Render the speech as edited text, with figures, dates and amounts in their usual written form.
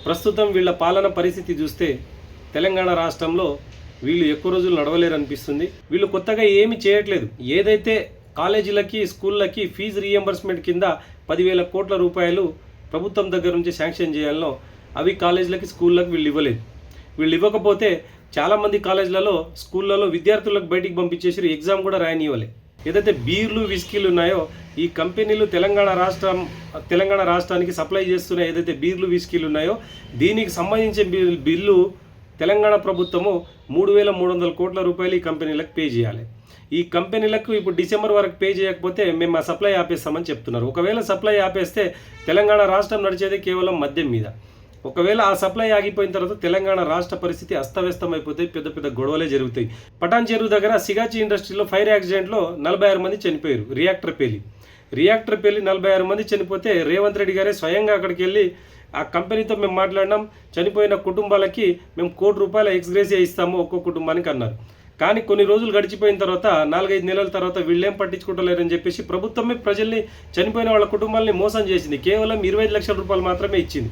ప్రస్తుతం వీళ్ళ పాలన పరిస్థితి చూస్తే తెలంగాణ రాష్ట్రంలో వీళ్ళు ఎక్కువ రోజులు నడవలేరనిపిస్తుంది. వీళ్ళు కొత్తగా ఏమీ చేయట్లేదు. ఏదైతే కాలేజీలకి స్కూళ్ళకి ఫీజు రీఎంబర్స్మెంట్ కింద 10,000 కోట్ల రూపాయలు ప్రభుత్వం దగ్గర నుంచి శాంక్షన్ చేయాలనో అవి కాలేజీలకి స్కూళ్ళకి వీళ్ళు ఇవ్వలేదు. వీళ్ళు ఇవ్వకపోతే చాలామంది కాలేజీలలో స్కూళ్ళలో విద్యార్థులకు బయటికి పంపించేసి ఎగ్జామ్ కూడా రాయనివ్వలే. ఏదైతే బీర్లు విస్కీలు ఉన్నాయో ఈ కంపెనీలు తెలంగాణ రాష్ట్రానికి సప్లై చేస్తున్న ఏదైతే బీర్లు విస్కీలు ఉన్నాయో దీనికి సంబంధించిన బిల్లు తెలంగాణ ప్రభుత్వము 3,300 కోట్ల రూపాయలు ఈ కంపెనీలకు పే చేయాలి. ఈ కంపెనీలకు ఇప్పుడు డిసెంబర్ వరకు పే చేయకపోతే మేము ఆ సప్లై ఆపేస్తామని చెప్తున్నారు. ఒకవేళ సప్లై ఆపేస్తే తెలంగాణ రాష్ట్రం నడిచేది కేవలం మద్యం మీద. ఒకవేళ ఆ సప్లై ఆగిపోయిన తర్వాత తెలంగాణ రాష్ట్ర పరిస్థితి అస్తవ్యస్తం అయిపోతాయి. పెద్ద పెద్ద గొడవలే జరుగుతాయి. పటాన్ చెరువు దగ్గర సిగాచి ఇండస్ట్రీలో ఫైర్ యాక్సిడెంట్లో 46 మంది చనిపోయారు. రియాక్టర్ పేలి 46 మంది చనిపోతే రేవంత్ రెడ్డి గారే స్వయంగా అక్కడికి వెళ్ళి ఆ కంపెనీతో మేము మాట్లాడినాం, చనిపోయిన కుటుంబాలకి మేము ₹1,00,00,000 ఎక్స్గ్రేసియా ఇస్తాము ఒక్కో కుటుంబానికి అన్నారు. కానీ కొన్ని రోజులు గడిచిపోయిన తర్వాత 4-5 నెలల తర్వాత వీళ్ళేం పట్టించుకుంటలేరని చెప్పేసి ప్రభుత్వమే ప్రజల్ని, చనిపోయిన వాళ్ళ కుటుంబాలని మోసం చేసింది. కేవలం 25 లక్షల రూపాయలు మాత్రమే ఇచ్చింది.